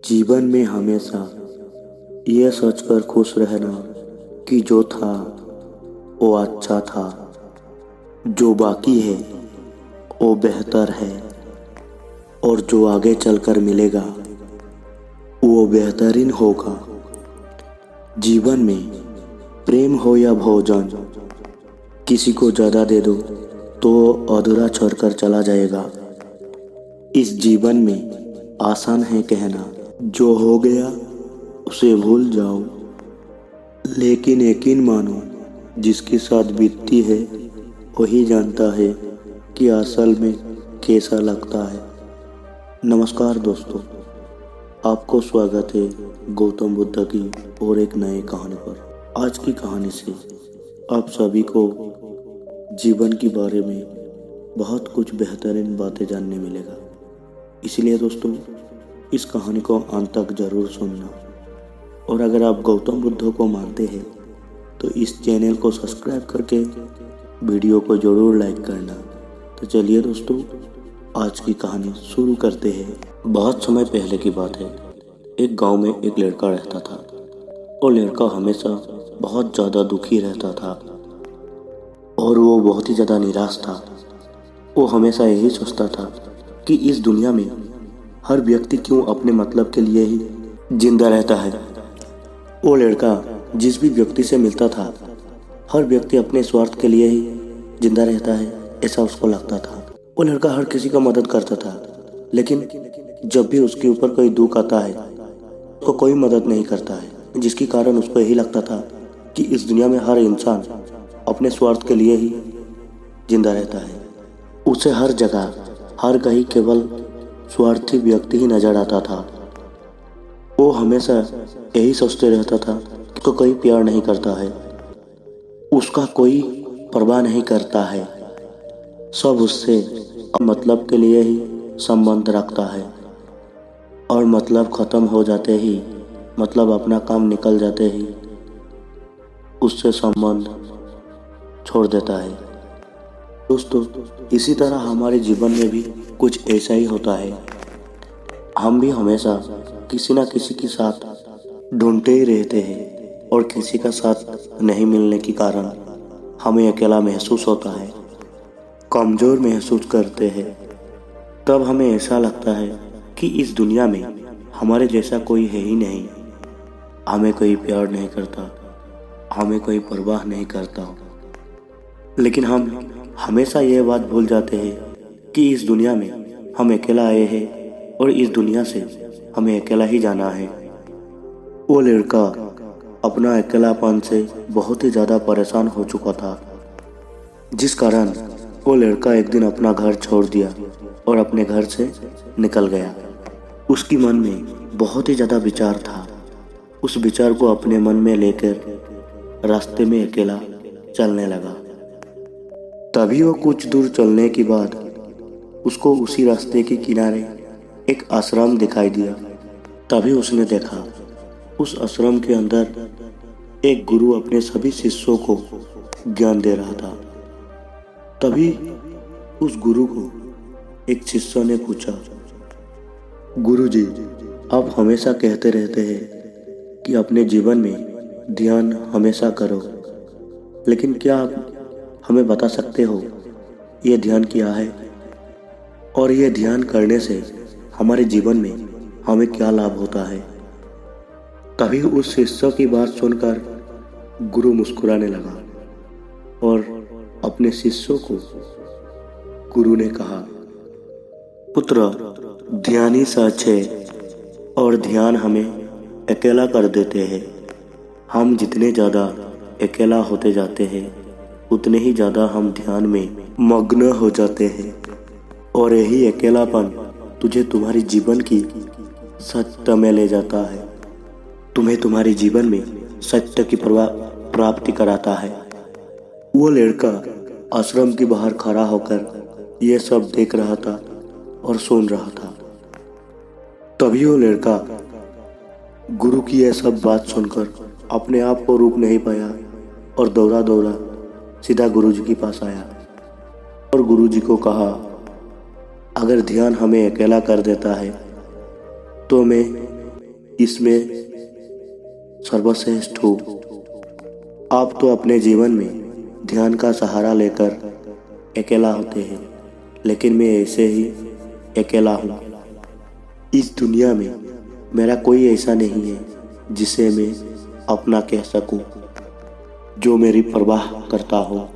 जीवन में हमेशा ये सोचकर खुश रहना कि जो था वो अच्छा था, जो बाकी है वो बेहतर है और जो आगे चलकर मिलेगा वो बेहतरीन होगा। जीवन में प्रेम हो या भोजन, किसी को ज़्यादा दे दो तो अधूरा छोड़कर चला जाएगा। इस जीवन में आसान है कहना जो हो गया उसे भूल जाओ, लेकिन यकीन मानो जिसके साथ बीतती है वही जानता है कि असल में कैसा लगता है। नमस्कार दोस्तों, आपको स्वागत है गौतम बुद्ध की और एक नए कहानी पर। आज की कहानी से आप सभी को जीवन के बारे में बहुत कुछ बेहतरीन बातें जानने मिलेगा। इसलिए दोस्तों, इस कहानी को अंत तक जरूर सुनना, और अगर आप गौतम बुद्ध को मानते हैं तो इस चैनल को सब्सक्राइब करके वीडियो को जरूर लाइक करना। तो चलिए दोस्तों, आज की कहानी शुरू करते हैं। बहुत समय पहले की बात है। एक गांव में एक लड़का रहता था और लड़का हमेशा बहुत ज़्यादा दुखी रहता था और वो बहुत ही ज़्यादा निराश था। वो हमेशा यही सोचता था कि इस दुनिया में हर व्यक्ति क्यों अपने मतलब के लिए ही जिंदा रहता है। वो लड़का जिस भी व्यक्ति से मिलता था, हर व्यक्ति अपने स्वार्थ के लिए ही जिंदा रहता है, ऐसा उसको लगता था। वो लड़का हर किसी का मदद करता था, लेकिन जब भी उसके ऊपर कोई दुख आता है उसको कोई मदद नहीं करता है, जिसके कारण उसको यही लगता था कि इस दुनिया में हर इंसान अपने स्वार्थ के लिए ही जिंदा रहता है। उसे हर जगह हर कहीं केवल स्वार्थी व्यक्ति ही नजर आता था। वो हमेशा यही सोचते रहता था कि उसको कोई प्यार नहीं करता है, उसका कोई परवाह नहीं करता है, सब उससे मतलब के लिए ही संबंध रखता है, और मतलब खत्म हो जाते ही, मतलब अपना काम निकल जाते ही उससे संबंध छोड़ देता है। दोस्तों, इसी तरह हमारे जीवन में भी कुछ ऐसा ही होता है। हम भी हमेशा किसी न किसी के साथ ढूंढते ही रहते हैं और किसी का साथ नहीं मिलने के कारण हमें अकेला महसूस होता है, कमज़ोर महसूस करते हैं। तब हमें ऐसा लगता है कि इस दुनिया में हमारे जैसा कोई है ही नहीं, हमें कोई प्यार नहीं करता, हमें कोई परवाह नहीं करता। लेकिन हम हमेशा ये बात भूल जाते हैं कि इस दुनिया में हम अकेला आए हैं और इस दुनिया से हमें अकेला ही जाना है। वो लड़का अपना अकेलापन से बहुत ही ज़्यादा परेशान हो चुका था, जिस कारण वो लड़का एक दिन अपना घर छोड़ दिया और अपने घर से निकल गया। उसकी मन में बहुत ही ज़्यादा विचार था। उस विचार को अपने मन में लेकर रास्ते में अकेला चलने लगा। तभी वो कुछ दूर चलने के बाद उसको उसी रास्ते के किनारे एक आश्रम दिखाई दिया। तभी उसने देखा उस आश्रम के अंदर एक गुरु अपने सभी शिष्यों को ज्ञान दे रहा था। तभी उस गुरु को एक शिष्य ने पूछा, गुरुजी, आप हमेशा कहते रहते हैं कि अपने जीवन में ध्यान हमेशा करो, लेकिन क्या आप हमें बता सकते हो ये ध्यान क्या है, और ये ध्यान करने से हमारे जीवन में हमें क्या लाभ होता है। तभी उस शिष्य की बात सुनकर गुरु मुस्कुराने लगा और अपने शिष्यों को गुरु ने कहा, पुत्र, ध्यान ही सच है और ध्यान हमें अकेला कर देते हैं। हम जितने ज़्यादा अकेला होते जाते हैं उतने ही ज़्यादा हम ध्यान में मग्न हो जाते हैं, और यही अकेलापन तुझे तुम्हारी जीवन की सत्य में ले जाता है, तुम्हें तुम्हारे जीवन में सत्य की प्राप्ति कराता है। वो लड़का आश्रम के बाहर खड़ा होकर यह सब देख रहा था और सुन रहा था। तभी वो लड़का गुरु की यह सब बात सुनकर अपने आप को रोक नहीं पाया और दौड़ा दौड़ा सीधा गुरुजी के पास आया और गुरुजी को कहा, अगर ध्यान हमें अकेला कर देता है तो मैं इसमें सर्वश्रेष्ठ हूँ। आप तो अपने जीवन में ध्यान का सहारा लेकर अकेला होते हैं, लेकिन मैं ऐसे ही अकेला हूँ। इस दुनिया में मेरा कोई ऐसा नहीं है जिसे मैं अपना कह सकूं, जो मेरी परवाह करता हो,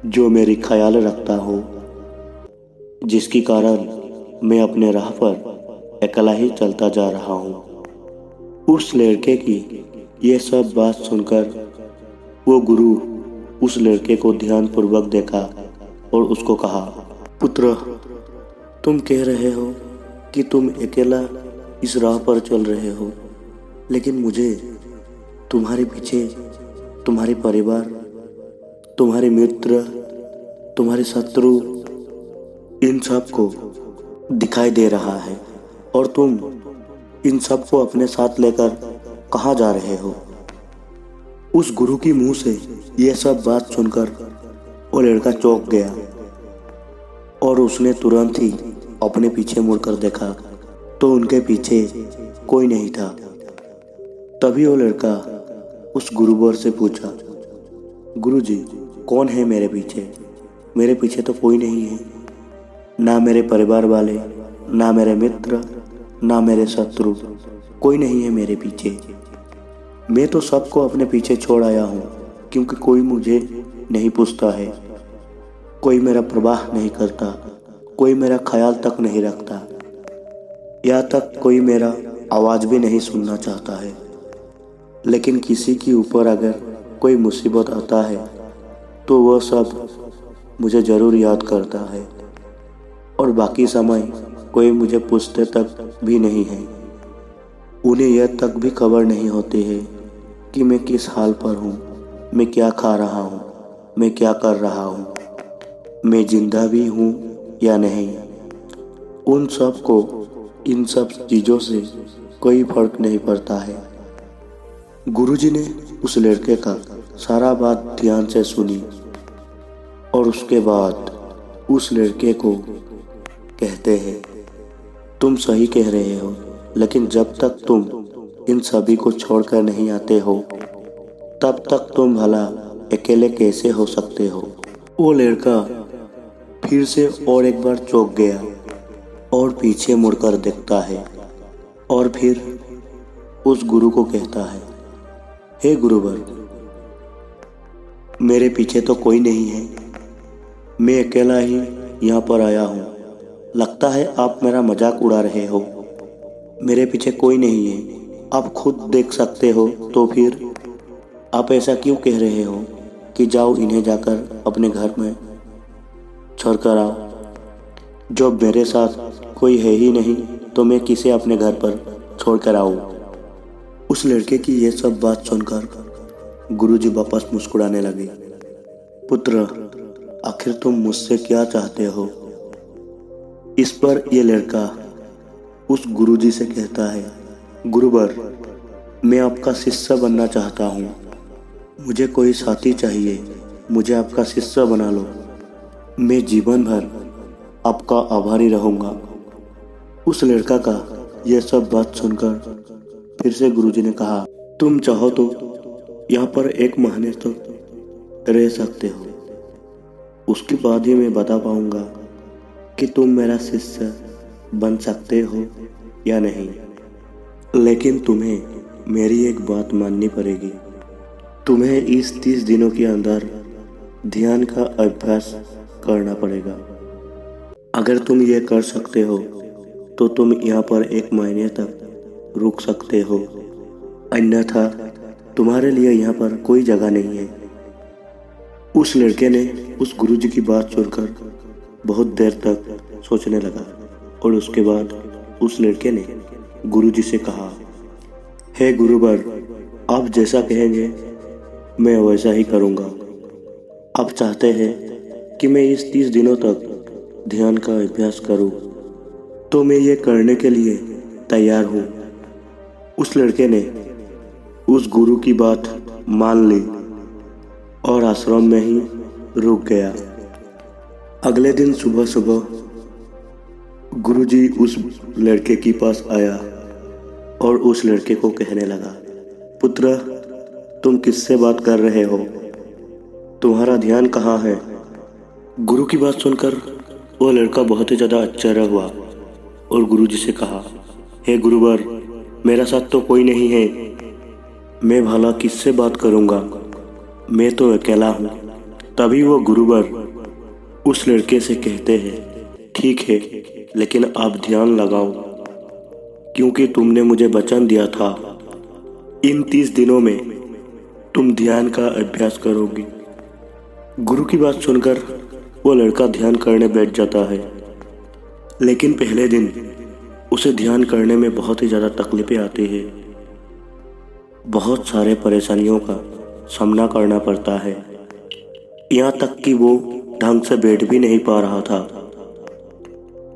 जो मेरी ख्याल रखता हो, जिसके कारण मैं अपने राह पर अकेला ही चलता जा रहा हूँ। उस लड़के की ये सब बात सुनकर वो गुरु उस लड़के को ध्यानपूर्वक देखा और उसको कहा, पुत्र, तुम कह रहे हो कि तुम अकेला इस राह पर चल रहे हो, लेकिन मुझे तुम्हारे पीछे तुम्हारे परिवार, तुम्हारे मित्र, तुम्हारे शत्रु, इन सब को दिखाई दे रहा है और तुम इन सब को अपने साथ लेकर कहाँ जा रहे हो। उस गुरु की मुंह से यह सब बात सुनकर वो लड़का चौंक गया और उसने तुरंत ही अपने पीछे मुड़कर देखा तो उनके पीछे कोई नहीं था। तभी वो लड़का उस गुरुवर से पूछा, गुरुजी, कौन है मेरे पीछे? मेरे पीछे तो कोई नहीं है, ना मेरे परिवार वाले, ना मेरे मित्र, ना मेरे शत्रु, कोई नहीं है मेरे पीछे। मैं तो सबको अपने पीछे छोड़ आया हूँ, क्योंकि कोई मुझे नहीं पूछता है, कोई मेरा परवाह नहीं करता, कोई मेरा ख्याल तक नहीं रखता, यहाँ तक कोई मेरा आवाज़ भी नहीं सुनना चाहता है। लेकिन किसी के ऊपर अगर कोई मुसीबत आता है तो वह सब मुझे ज़रूर याद करता है, और बाकी समय कोई मुझे पूछते तक भी नहीं है। उन्हें यह तक भी खबर नहीं होती है कि मैं किस हाल पर हूँ, मैं क्या खा रहा हूँ, मैं क्या कर रहा हूँ, मैं जिंदा भी हूँ या नहीं। उन सब को इन सब चीज़ों से कोई फर्क नहीं पड़ता है। गुरुजी ने उस लड़के का सारा बात ध्यान से सुनी और उसके बाद उस लड़के को कहते हैं, तुम सही कह रहे हो, लेकिन जब तक तुम इन सभी को छोड़कर नहीं आते हो तब तक तुम भला अकेले कैसे हो सकते हो। वो लड़का फिर से और एक बार चौंक गया और पीछे मुड़कर देखता है और फिर उस गुरु को कहता है, हे गुरुवर, मेरे पीछे तो कोई नहीं है, मैं अकेला ही यहाँ पर आया हूँ। लगता है आप मेरा मजाक उड़ा रहे हो, मेरे पीछे कोई नहीं है, आप खुद देख सकते हो, तो फिर आप ऐसा क्यों कह रहे हो कि जाओ इन्हें जाकर अपने घर में छोड़ कर आओ। जब मेरे साथ कोई है ही नहीं तो मैं किसे अपने घर पर छोड़ कर आऊँ। उस लड़के की ये सब बात सुनकर गुरुजी वापस मुस्कुराने लगे। पुत्र, आखिर तुम मुझसे क्या चाहते हो? इस पर यह लड़का उस गुरुजी से कहता है, गुरुवर, मैं आपका शिष्य बनना चाहता हूँ, मुझे कोई साथी चाहिए, मुझे आपका शिष्य बना लो, मैं जीवन भर आपका आभारी रहूँगा। उस लड़का का यह सब बात सुनकर फिर से गुरुजी ने कहा, तुम चाहो तो यहाँ पर 1 महीने तक रह सकते हो, उसके बाद ही मैं बता पाऊँगा कि तुम मेरा शिष्य बन सकते हो या नहीं। लेकिन तुम्हें मेरी एक बात माननी पड़ेगी, तुम्हें इस 30 दिनों के अंदर ध्यान का अभ्यास करना पड़ेगा। अगर तुम ये कर सकते हो तो तुम यहाँ पर 1 महीने तक रुक सकते हो, अन्यथा तुम्हारे लिए यहाँ पर कोई जगह नहीं है। उस लड़के ने उस गुरुजी की बात सुनकर बहुत देर तक सोचने लगा और उसके बाद उस लड़के ने गुरुजी से कहा, हे गुरुवर, आप जैसा कहेंगे मैं वैसा ही करूँगा। आप चाहते हैं कि मैं इस 30 दिनों तक ध्यान का अभ्यास करूँ तो मैं ये करने के लिए तैयार हूँ। उस लड़के ने उस गुरु की बात मान ली और आश्रम में ही रुक गया। अगले दिन सुबह सुबह गुरुजी उस लड़के के पास आया और उस लड़के को कहने लगा, पुत्र, तुम किससे बात कर रहे हो? तुम्हारा ध्यान कहाँ है? गुरु की बात सुनकर वो लड़का बहुत ही ज़्यादा आश्चर्य हुआ और गुरुजी से कहा, हे गुरुवर, मेरा साथ तो कोई नहीं है, मैं भला किससे बात करूँगा, मैं तो अकेला हूँ। तभी वो गुरुवर उस लड़के से कहते हैं, ठीक है, लेकिन आप ध्यान लगाओ, क्योंकि तुमने मुझे वचन दिया था इन 30 दिनों में तुम ध्यान का अभ्यास करोगी। गुरु की बात सुनकर वो लड़का ध्यान करने बैठ जाता है, लेकिन पहले दिन उसे ध्यान करने में बहुत ही ज़्यादा तकलीफें आती है, बहुत सारे परेशानियों का सामना करना पड़ता है। यहाँ तक कि वो ढंग से बैठ भी नहीं पा रहा था।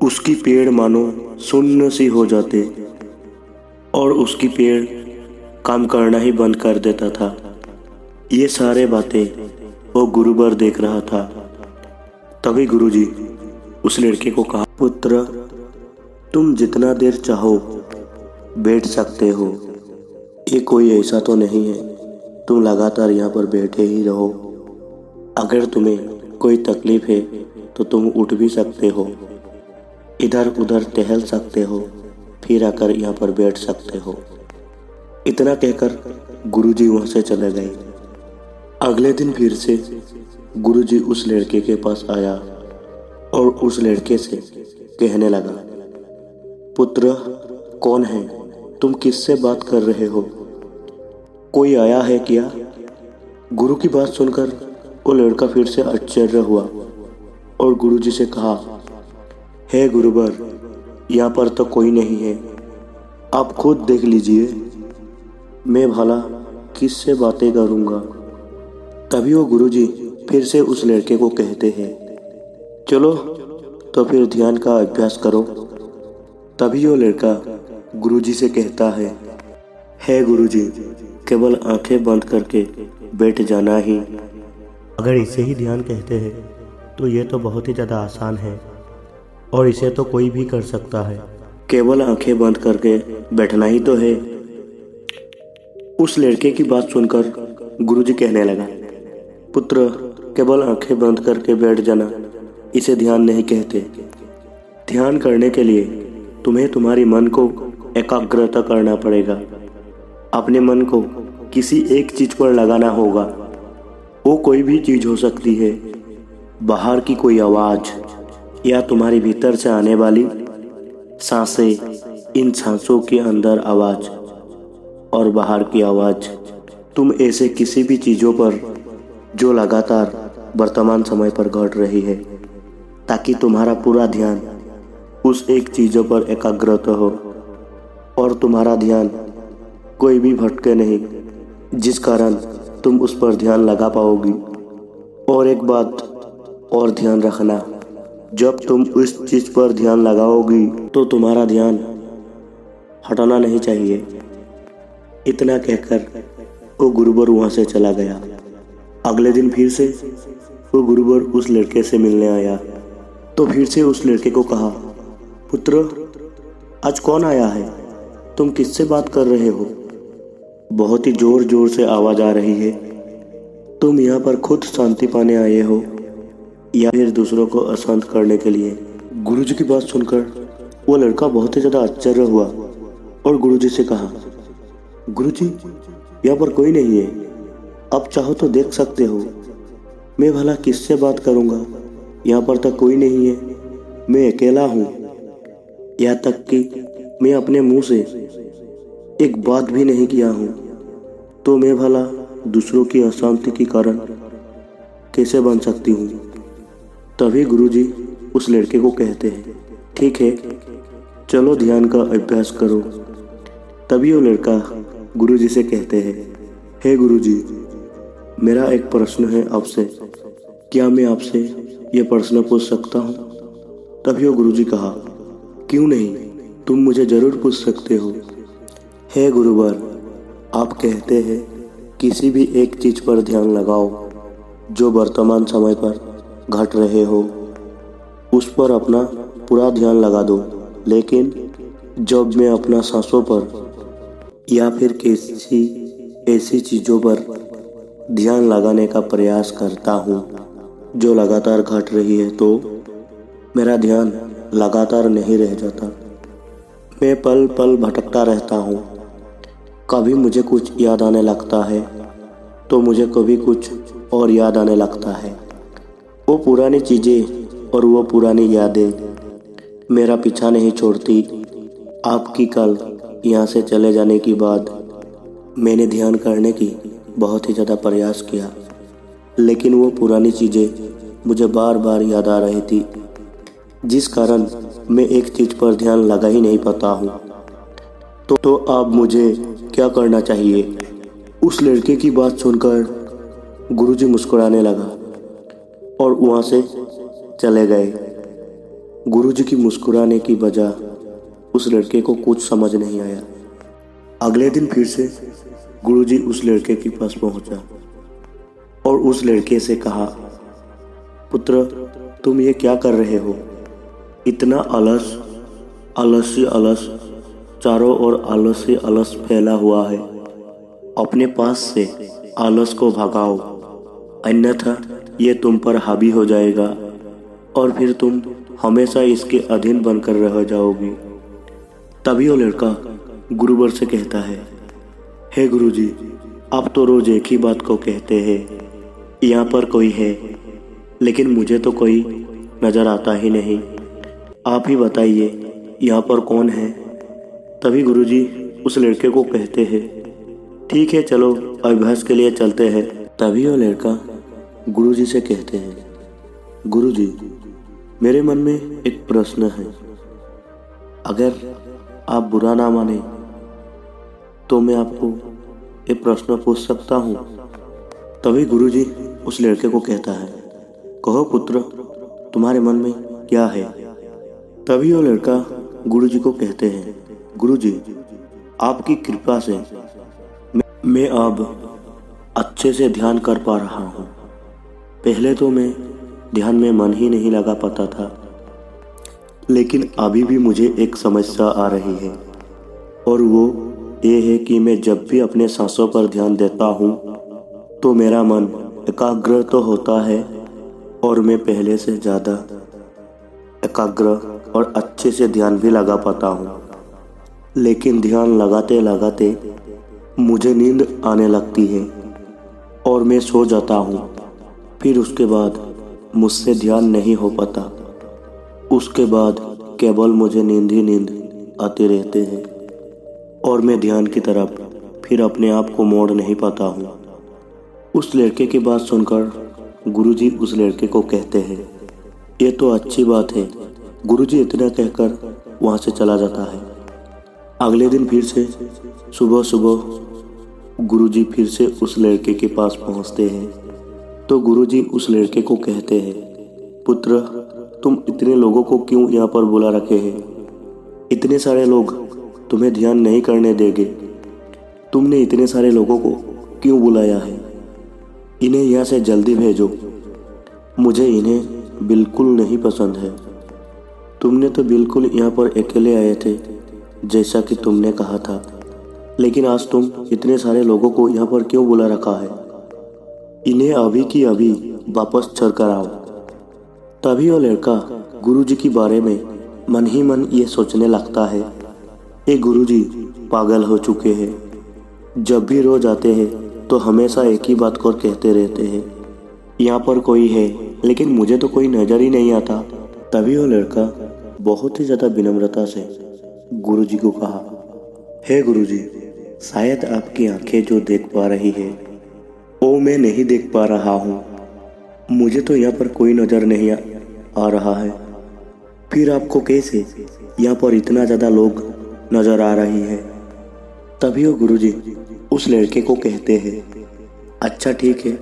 उसकी पेड़ मानो सुन्न सी हो जाते और उसकी पेड़ काम करना ही बंद कर देता था। ये सारे बातें वो गुरुवर देख रहा था। तभी गुरुजी उस लड़के को कहा, पुत्र, तुम जितना देर चाहो बैठ सकते हो, ये कोई ऐसा तो नहीं है तुम लगातार यहाँ पर बैठे ही रहो। अगर तुम्हें कोई तकलीफ है तो तुम उठ भी सकते हो, इधर उधर टहल सकते हो, फिर आकर यहाँ पर बैठ सकते हो। इतना कहकर गुरुजी वहाँ से चले गए। अगले दिन फिर से गुरुजी उस लड़के के पास आया और उस लड़के से कहने लगा, पुत्र, कौन है? तुम किससे बात कर रहे हो? कोई आया है क्या? गुरु की बात सुनकर वो लड़का फिर से आश्चर्य हुआ और गुरुजी से कहा, हे गुरुवर, यहाँ पर तो कोई नहीं है, आप खुद देख लीजिए, मैं भला किससे बातें करूँगा। तभी वो गुरुजी फिर से उस लड़के को कहते हैं, चलो तो फिर ध्यान का अभ्यास करो। तभी वो लड़का गुरुजी से कहता है, हे गुरुजी, केवल आंखें बंद करके बैठ जाना ही। अगर इसे ही ध्यान कहते हैं तो ये तो बहुत ही ज़्यादा आसान है और इसे तो कोई भी कर सकता है। केवल आंखें बंद करके बैठना ही तो है। उस लड़के की बात सुनकर गुरुजी कहने लगा, पुत्र, केवल आंखें बंद करके बैठ जाना, इसे ध्यान नहीं कहते। ध्यान करने के लिए तुम्हें तुम्हारी मन को एकाग्रता करना पड़ेगा। अपने मन को किसी एक चीज पर लगाना होगा। वो कोई भी चीज हो सकती है, बाहर की कोई आवाज या तुम्हारी भीतर से आने वाली सांसें, इन सांसों के अंदर आवाज और बाहर की आवाज। तुम ऐसे किसी भी चीजों पर जो लगातार वर्तमान समय पर घट रही है, ताकि तुम्हारा पूरा ध्यान उस एक चीजों पर एकाग्रत हो और तुम्हारा ध्यान कोई भी भटके नहीं, जिस कारण तुम उस पर ध्यान लगा पाओगी। और एक बात और ध्यान रखना, जब तुम उस चीज पर ध्यान लगाओगी तो तुम्हारा ध्यान हटाना नहीं चाहिए। इतना कहकर वो गुरुवर वहाँ से चला गया। अगले दिन फिर से वो गुरुवर उस लड़के से मिलने आया तो फिर से उस लड़के को कहा, पुत्र, आज कौन आया है? तुम किससे बात कर रहे हो? बहुत ही जोर जोर से आवाज आ रही है। तुम यहाँ पर खुद शांति पाने आए हो या फिर दूसरों को अशांत करने के लिए? गुरुजी की बात सुनकर वो लड़का बहुत ही ज़्यादा आश्चर्य हुआ और गुरुजी से कहा, गुरुजी, यहाँ पर कोई नहीं है, आप चाहो तो देख सकते हो। मैं भला किससे बात करूँगा? यहाँ पर तो कोई नहीं है, मैं अकेला हूँ। यहाँ तक कि मैं अपने मुंह से एक बात भी नहीं किया हूँ, तो मैं भला दूसरों की अशांति के कारण कैसे बन सकती हूँ? तभी गुरुजी उस लड़के को कहते हैं, ठीक है, चलो ध्यान का अभ्यास करो। तभी वो लड़का गुरुजी से कहते हैं, हे गुरुजी, मेरा एक प्रश्न है आपसे, क्या मैं आपसे ये प्रश्न पूछ सकता हूँ? तभी वो गुरुजी कहा, क्यों नहीं, तुम मुझे जरूर पूछ सकते हो। हे गुरुवर, आप कहते हैं किसी भी एक चीज पर ध्यान लगाओ जो वर्तमान समय पर घट रहे हो, उस पर अपना पूरा ध्यान लगा दो। लेकिन जब मैं अपना सांसों पर या फिर किसी ऐसी चीज़ों पर ध्यान लगाने का प्रयास करता हूँ जो लगातार घट रही है, तो मेरा ध्यान लगातार नहीं रह जाता। मैं पल पल भटकता रहता हूँ। कभी मुझे कुछ याद आने लगता है तो मुझे कभी कुछ और याद आने लगता है। वो पुरानी चीज़ें और वो पुरानी यादें मेरा पीछा नहीं छोड़ती। आपकी कल यहाँ से चले जाने के बाद मैंने ध्यान करने की बहुत ही ज़्यादा प्रयास किया, लेकिन वो पुरानी चीज़ें मुझे बार बार याद आ रही थी, जिस कारण मैं एक चीज़ पर ध्यान लगा ही नहीं पाता हूँ। तो अब मुझे क्या करना चाहिए? उस लड़के की बात सुनकर गुरुजी मुस्कुराने लगा और वहाँ से चले गए। गुरुजी की मुस्कुराने की वजह उस लड़के को कुछ समझ नहीं आया। अगले दिन फिर से गुरुजी उस लड़के के पास पहुंचा और उस लड़के से कहा, पुत्र, तुम ये क्या कर रहे हो? इतना आलस, आलस ही आलस, चारों ओर आलस ही आलस फैला हुआ है। अपने पास से आलस को भगाओ, अन्यथा ये तुम पर हावी हो जाएगा और फिर तुम हमेशा इसके अधीन बनकर रह जाओगी। तभी वो लड़का गुरुवर से कहता है, हे गुरुजी, आप तो रोज एक ही बात को कहते हैं, यहाँ पर कोई है, लेकिन मुझे तो कोई नज़र आता ही नहीं। आप ही बताइए यहाँ पर कौन है? तभी गुरुजी उस लड़के को कहते हैं, ठीक है, चलो अभ्यास के लिए चलते हैं। तभी वो लड़का गुरुजी से कहते हैं, गुरुजी, मेरे मन में एक प्रश्न है, अगर आप बुरा ना माने तो मैं आपको एक प्रश्न पूछ सकता हूँ? तभी गुरुजी उस लड़के को कहता है, कहो पुत्र, तुम्हारे मन में क्या है? तभी वो लड़का गुरुजी को कहते हैं, गुरुजी, आपकी कृपा से मैं अब अच्छे से ध्यान कर पा रहा हूँ। पहले तो मैं ध्यान में मन ही नहीं लगा पाता था, लेकिन अभी भी मुझे एक समस्या आ रही है, और वो ये है कि मैं जब भी अपने सांसों पर ध्यान देता हूँ तो मेरा मन एकाग्र तो होता है और मैं पहले से ज़्यादा एकाग्र और अच्छे से ध्यान भी लगा पाता हूँ। लेकिन ध्यान लगाते लगाते मुझे नींद आने लगती है और मैं सो जाता हूँ। फिर उसके बाद मुझसे ध्यान नहीं हो पाता। उसके बाद केवल मुझे नींद ही नींद आते रहते हैं और मैं ध्यान की तरफ फिर अपने आप को मोड़ नहीं पाता हूँ। उस लड़के की बात सुनकर गुरुजी उस लड़के को कहते हैं, ये तो अच्छी बात है। गुरुजी इतना कहकर वहाँ से चला जाता है। अगले दिन फिर से सुबह सुबह गुरुजी फिर से उस लड़के के पास पहुँचते हैं। तो गुरुजी उस लड़के को कहते हैं, पुत्र, तुम इतने लोगों को क्यों यहाँ पर बुला रखे हैं? इतने सारे लोग तुम्हें ध्यान नहीं करने देंगे। तुमने इतने सारे लोगों को क्यों बुलाया है? इन्हें यहाँ से जल्दी भेजो। मुझे इन्हें बिल्कुल नहीं पसंद है। तुमने तो बिल्कुल यहाँ पर अकेले आए थे, जैसा कि तुमने कहा था, लेकिन आज तुम इतने सारे लोगों को यहाँ पर क्यों बुला रखा है? इन्हें अभी की अभी वापस चल कर आओ। तभी वो लड़का गुरुजी के बारे में मन ही मन ये सोचने लगता है, ये गुरुजी पागल हो चुके हैं। जब भी रोज आते हैं तो हमेशा एक ही बात को कहते रहते हैं, यहाँ पर कोई है, लेकिन मुझे तो कोई नज़र ही नहीं आता। तभी वो लड़का बहुत ही ज़्यादा विनम्रता से गुरुजी को कहा, हे गुरुजी, शायद आपकी आंखें जो देख पा रही है वो मैं नहीं देख पा रहा हूँ। मुझे तो यहाँ पर कोई नज़र नहीं आ रहा है, फिर आपको कैसे यहाँ पर इतना ज़्यादा लोग नज़र आ रही है? तभी वो गुरुजी उस लड़के को कहते हैं, अच्छा ठीक है,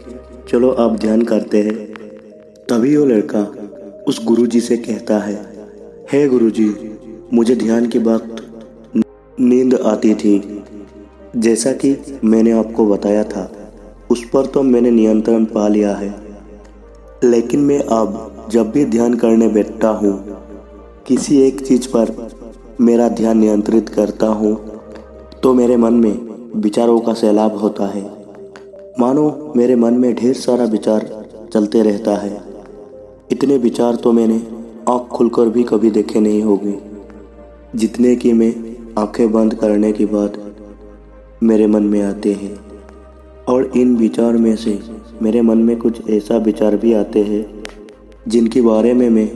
चलो आप ध्यान करते हैं। तभी वो लड़का उस गुरुजी से कहता है, हे गुरुजी, मुझे ध्यान के वक्त नींद आती थी, जैसा कि मैंने आपको बताया था, उस पर तो मैंने नियंत्रण पा लिया है। लेकिन मैं अब जब भी ध्यान करने बैठता हूँ, किसी एक चीज़ पर मेरा ध्यान नियंत्रित करता हूँ तो मेरे मन में विचारों का सैलाब होता है। मानो मेरे मन में ढेर सारा विचार चलते रहता है। इतने विचार तो मैंने आँख खुलकर भी कभी देखे नहीं होंगे, जितने कि मैं आंखें बंद करने के बाद मेरे मन में आते हैं। और इन विचार में से मेरे मन में कुछ ऐसा विचार भी आते हैं जिनके बारे में मैं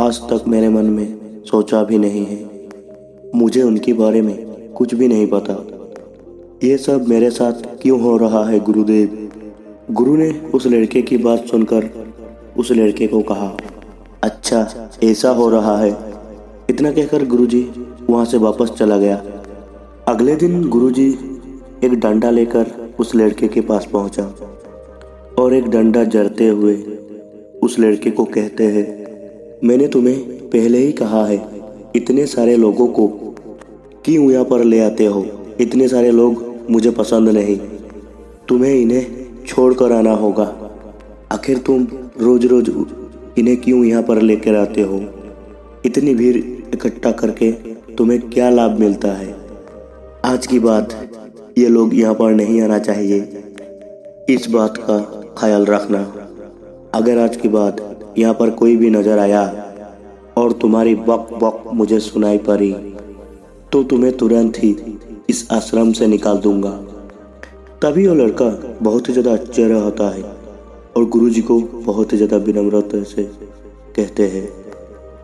आज तक मेरे मन में सोचा भी नहीं है। मुझे उनके बारे में कुछ भी नहीं पता। ये सब मेरे साथ क्यों हो रहा है गुरुदेव? गुरु ने उस लड़के की बात सुनकर उस लड़के को कहा, अच्छा ऐसा हो रहा है। इतना कहकर गुरुजी वहाँ से वापस चला गया। अगले दिन गुरुजी एक डंडा लेकर उस लड़के के पास पहुंचा और एक डंडा जड़ते हुए उस लड़के को कहते हैं, मैंने तुम्हें पहले ही कहा है, इतने सारे लोगों को क्यों यहाँ पर ले आते हो? इतने सारे लोग मुझे पसंद नहीं, तुम्हें इन्हें छोड़ कर आना होगा। आखिर तुम रोज रोज इन्हें क्यों यहाँ पर लेकर आते हो? इतनी भीड़ इकट्ठा करके तुम्हें क्या लाभ मिलता है? आज की बात, ये लोग यहाँ पर नहीं आना चाहिए। इस बात का ख्याल रखना। अगर आज की बात यहाँ पर कोई भी नजर आया और तुम्हारी बक बक मुझे सुनाई पड़ी तो तुम्हें तुरंत ही इस आश्रम से निकाल दूंगा। तभी वो लड़का बहुत ही ज़्यादा आश्चर्य होता है और गुरुजी को बहुत ही ज़्यादा विनम्रता से कहते हैं,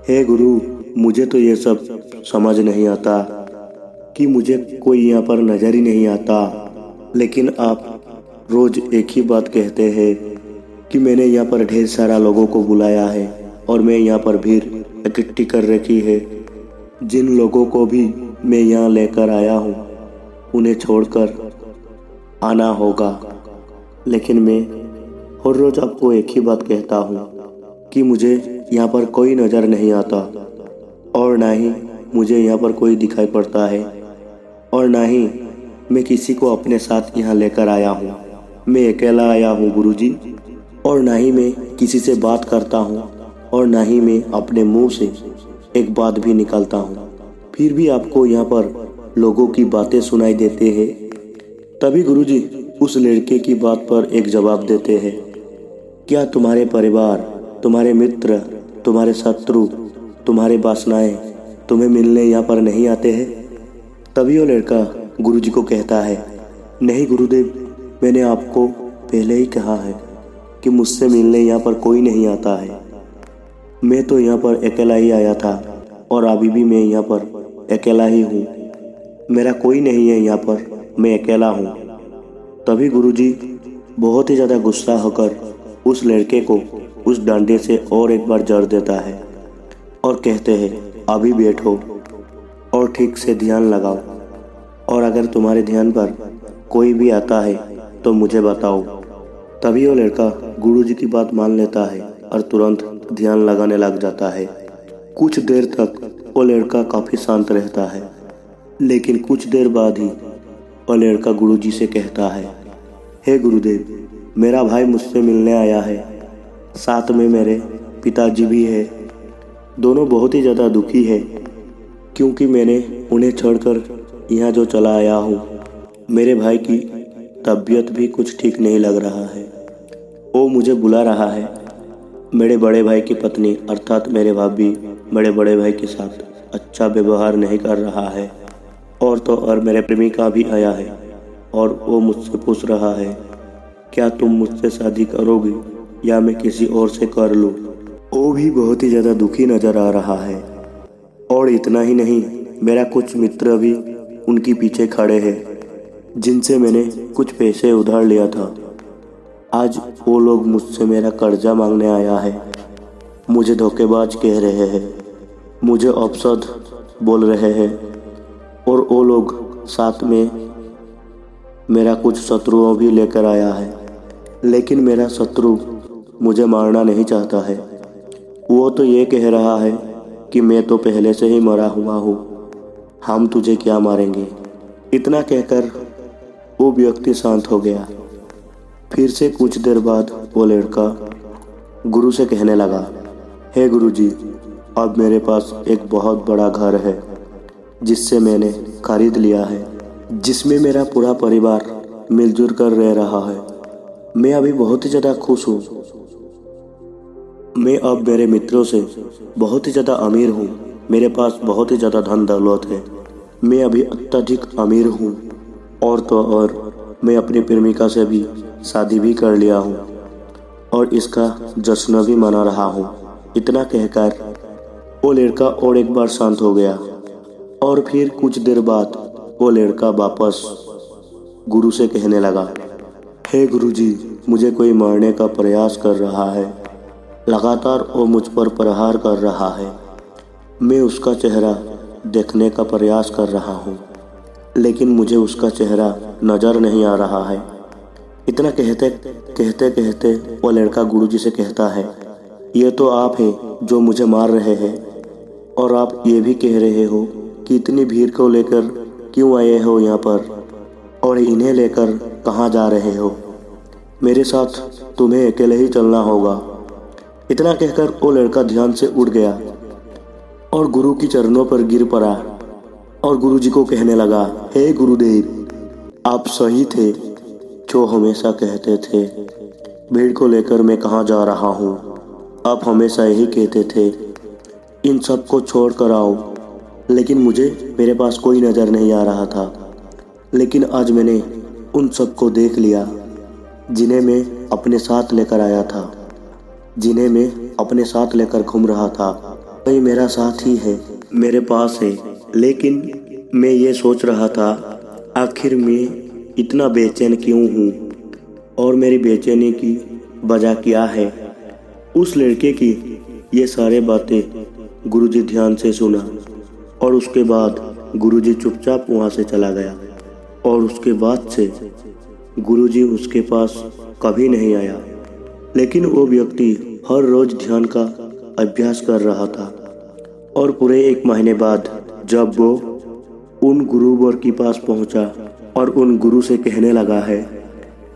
हे गुरु, मुझे तो ये सब समझ नहीं आता कि मुझे कोई यहाँ पर नज़र ही नहीं आता, लेकिन आप रोज़ एक ही बात कहते हैं कि मैंने यहाँ पर ढेर सारा लोगों को बुलाया है और मैं यहाँ पर भीड़ इकट्ठी कर रखी है। जिन लोगों को भी मैं यहाँ लेकर आया हूँ उन्हें छोड़कर आना होगा, लेकिन मैं हर रोज़ आपको एक ही बात कहता हूँ कि मुझे यहाँ पर कोई नज़र नहीं आता और ना ही मुझे यहाँ पर कोई दिखाई पड़ता है और ना ही मैं किसी को अपने साथ यहाँ लेकर आया हूँ। मैं अकेला आया हूँ गुरुजी, और ना ही मैं किसी से बात करता हूँ और ना ही मैं अपने मुंह से एक बात भी निकालता हूँ। फिर भी आपको यहाँ पर लोगों की बातें सुनाई देते हैं। तभी गुरुजी उस लड़के की बात पर एक जवाब देते हैं, क्या तुम्हारे परिवार, तुम्हारे मित्र, तुम्हारे शत्रु, तुम्हारे वासनाएं तुम्हें मिलने यहाँ पर नहीं आते हैं? तभी वो लड़का गुरुजी को कहता है, नहीं गुरुदेव, मैंने आपको पहले ही कहा है कि मुझसे मिलने यहाँ पर कोई नहीं आता है। मैं तो यहाँ पर अकेला ही आया था और अभी भी मैं यहाँ पर अकेला ही हूँ। मेरा कोई नहीं है यहाँ पर, मैं अकेला हूँ। तभी गुरुजी बहुत ही ज़्यादा गुस्सा होकर उस लड़के को उस डंडे से और एक बार जड़ देता है और कहते हैं, अभी बैठो और ठीक से ध्यान लगाओ, और अगर तुम्हारे ध्यान पर कोई भी आता है तो मुझे बताओ। तभी वो लड़का गुरुजी की बात मान लेता है और तुरंत ध्यान लगाने लग जाता है। कुछ देर तक वो लड़का काफ़ी शांत रहता है, लेकिन कुछ देर बाद ही वो लड़का गुरुजी से कहता है, हे गुरुदेव, मेरा भाई मुझसे मिलने आया है, साथ में मेरे पिताजी भी है। दोनों बहुत ही ज़्यादा दुखी है क्योंकि मैंने उन्हें छोड़कर यहाँ जो चला आया हूँ। मेरे भाई की तबीयत भी कुछ ठीक नहीं लग रहा है। वो मुझे बुला रहा है। मेरे बड़े भाई की पत्नी अर्थात मेरे भाभी मेरे बड़े भाई के साथ अच्छा व्यवहार नहीं कर रहा है, और तो और मेरे प्रेमिका भी आया है और वो मुझसे पूछ रहा है, क्या तुम मुझसे शादी करोगी या मैं किसी और से कर लूँ? वो भी बहुत ही ज़्यादा दुखी नज़र आ रहा है। और इतना ही नहीं, मेरा कुछ मित्र भी उनके पीछे खड़े हैं जिनसे मैंने कुछ पैसे उधार लिया था। आज वो लोग मुझसे मेरा कर्जा मांगने आया है। मुझे धोखेबाज कह रहे हैं, मुझे अपशब्द बोल रहे हैं, और वो लोग साथ में मेरा कुछ शत्रुओं भी लेकर आया है। लेकिन मेरा शत्रु मुझे मारना नहीं चाहता है। वो तो ये कह रहा है कि मैं तो पहले से ही मरा हुआ हूँ, हम तुझे क्या मारेंगे। इतना कहकर वो व्यक्ति शांत हो गया। फिर से कुछ देर बाद वो लड़का गुरु से कहने लगा, हे गुरुजी, अब मेरे पास एक बहुत बड़ा घर है जिससे मैंने खरीद लिया है। जिसमें मेरा पूरा परिवार मिलजुल कर रह रहा है। मैं अभी बहुत ही ज़्यादा खुश हूँ। मैं अब मेरे मित्रों से बहुत ही ज़्यादा अमीर हूँ। मेरे पास बहुत ही ज़्यादा धन दौलत है। मैं अभी अत्यधिक अमीर हूँ। और तो और मैं अपनी प्रेमिका से भी शादी भी कर लिया हूँ और इसका जश्न भी मना रहा हूँ। इतना कहकर वो लड़का और एक बार शांत हो गया और फिर कुछ देर बाद वो लड़का वापस गुरु से कहने लगा, हे गुरुजी, मुझे कोई मारने का प्रयास कर रहा है। लगातार वो मुझ पर प्रहार कर रहा है। मैं उसका चेहरा देखने का प्रयास कर रहा हूँ, लेकिन मुझे उसका चेहरा नज़र नहीं आ रहा है। इतना कहते कहते वो लड़का गुरुजी से कहता है, ये तो आप हैं जो मुझे मार रहे हैं, और आप ये भी कह रहे हो कि इतनी भीड़ को लेकर क्यों आए हो यहाँ पर, और इन्हें लेकर कहाँ जा रहे हो। मेरे साथ तुम्हें अकेले ही चलना होगा। इतना कहकर वो लड़का ध्यान से उठ गया और गुरु की चरणों पर गिर पड़ा और गुरुजी को कहने लगा, हे गुरुदेव, आप सही थे जो हमेशा कहते थे भीड़ को लेकर मैं कहाँ जा रहा हूँ। आप हमेशा यही कहते थे इन सब को छोड़ कर आओ, लेकिन मुझे मेरे पास कोई नज़र नहीं आ रहा था। लेकिन आज मैंने उन सब को देख लिया जिन्हें मैं अपने साथ लेकर आया था, जिन्हें मैं अपने साथ लेकर घूम रहा था। वही मेरा साथ ही है, मेरे पास है। लेकिन मैं ये सोच रहा था आखिर मैं इतना बेचैन क्यों हूँ और मेरी बेचैनी की वजह क्या है। उस लड़के की ये सारे बातें गुरुजी ध्यान से सुना और उसके बाद गुरुजी चुपचाप वहाँ से चला गया और उसके बाद से गुरुजी उसके पास कभी नहीं आया। लेकिन वो व्यक्ति हर रोज ध्यान का अभ्यास कर रहा था और पूरे 1 महीने बाद जब वो उन गुरुवर के पास पहुंचा और उन गुरु से कहने लगा है,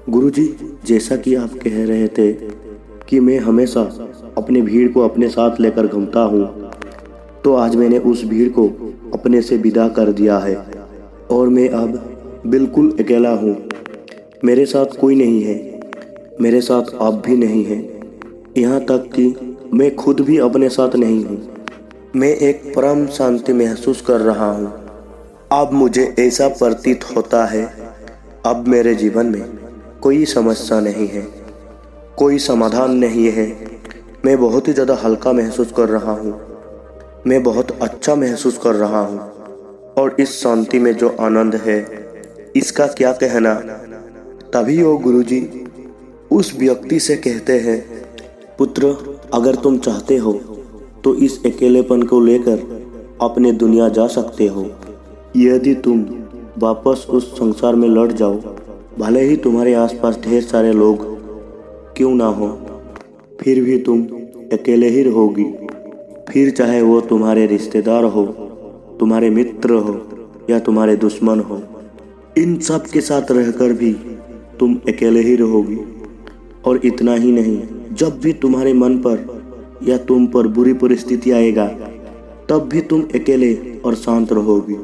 गुरुजी, जैसा कि आप कह रहे थे कि मैं हमेशा अपनी भीड़ को अपने साथ लेकर घूमता हूँ, तो आज मैंने उस भीड़ को अपने से विदा कर दिया है और मैं अब बिल्कुल अकेला हूँ। मेरे साथ कोई नहीं है, मेरे साथ आप भी नहीं हैं, यहाँ तक कि मैं खुद भी अपने साथ नहीं हूँ। मैं एक परम शांति महसूस कर रहा हूँ। अब मुझे ऐसा प्रतीत होता है अब मेरे जीवन में कोई समस्या नहीं है, कोई समाधान नहीं है। मैं बहुत ही ज़्यादा हल्का महसूस कर रहा हूँ। मैं बहुत अच्छा महसूस कर रहा हूँ और इस शांति में जो आनंद है इसका क्या कहना। तभी वो गुरुजी उस व्यक्ति से कहते हैं, पुत्र, अगर तुम चाहते हो तो इस अकेलेपन को लेकर अपने दुनिया जा सकते हो। यदि तुम वापस उस संसार में लौट जाओ, भले ही तुम्हारे आसपास ढेर सारे लोग क्यों ना हो, फिर भी तुम अकेले ही रहोगी। फिर चाहे वो तुम्हारे रिश्तेदार हो, तुम्हारे मित्र हो या तुम्हारे दुश्मन हो, इन सब के साथ रहकर भी तुम अकेले ही रहोगी। और इतना ही नहीं, जब भी तुम्हारे मन पर या तुम पर बुरी परिस्थिति आएगा, तब भी तुम अकेले और शांत रहोगी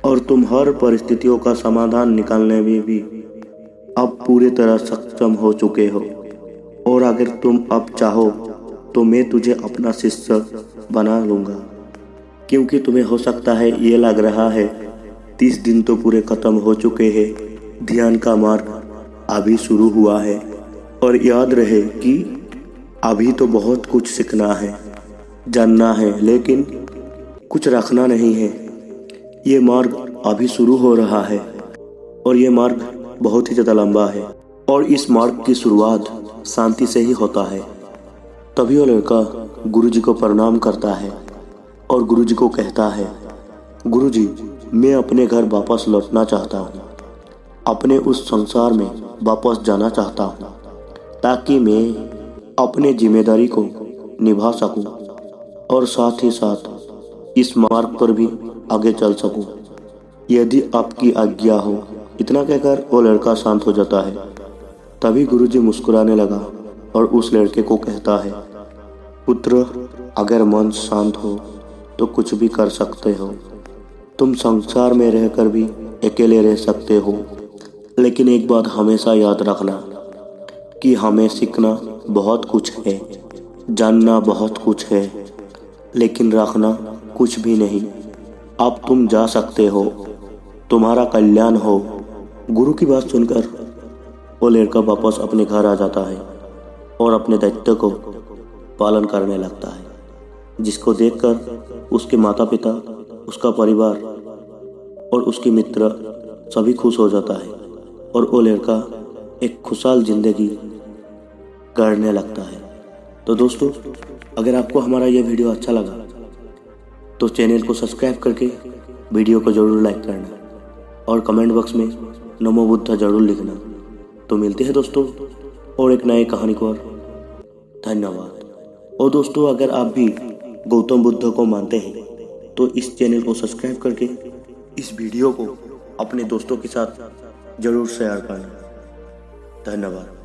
और तुम हर परिस्थितियों का समाधान निकालने में भी अब पूरी तरह सक्षम हो चुके हो। और अगर तुम अब चाहो तो मैं तुझे अपना शिष्य बना लूँगा, क्योंकि तुम्हें हो सकता है ये लग रहा है 30 दिन तो पूरे ख़त्म हो चुके हैं, ध्यान का मार्ग अभी शुरू हुआ है। और याद रहे कि अभी तो बहुत कुछ सीखना है, जानना है, लेकिन कुछ रखना नहीं है। ये मार्ग अभी शुरू हो रहा है और ये मार्ग बहुत ही ज़्यादा लंबा है और इस मार्ग की शुरुआत शांति से ही होता है। तभी वो लड़का गुरुजी को प्रणाम करता है और गुरुजी को कहता है, गुरुजी, मैं अपने घर वापस लौटना चाहता हूँ, अपने उस संसार में वापस जाना चाहता हूँ, ताकि मैं अपने जिम्मेदारी को निभा सकूं और साथ ही साथ इस मार्ग पर भी आगे चल सकूं, यदि आपकी आज्ञा हो। इतना कहकर वो लड़का शांत हो जाता है। तभी गुरुजी मुस्कुराने लगा और उस लड़के को कहता है, पुत्र, अगर मन शांत हो तो कुछ भी कर सकते हो। तुम संसार में रहकर भी अकेले रह सकते हो, लेकिन एक बात हमेशा याद रखना कि हमें सीखना बहुत कुछ है, जानना बहुत कुछ है, लेकिन रखना कुछ भी नहीं। अब तुम जा सकते हो, तुम्हारा कल्याण हो। गुरु की बात सुनकर वो लड़का वापस अपने घर आ जाता है और अपने दायित्व को पालन करने लगता है, जिसको देखकर उसके माता पिता, उसका परिवार और उसके मित्र सभी खुश हो जाता है और वो लड़का एक खुशहाल जिंदगी करने लगता है। तो दोस्तों, अगर आपको हमारा ये वीडियो अच्छा लगा तो चैनल को सब्सक्राइब करके वीडियो को ज़रूर लाइक करना और कमेंट बॉक्स में नमो बुद्धा ज़रूर लिखना। तो मिलते हैं दोस्तों और एक नई कहानी को। धन्यवाद। और दोस्तों, अगर आप भी गौतम बुद्ध को मानते हैं तो इस चैनल को सब्सक्राइब करके इस वीडियो को अपने दोस्तों के साथ ज़रूर शेयर करना। धन्यवाद।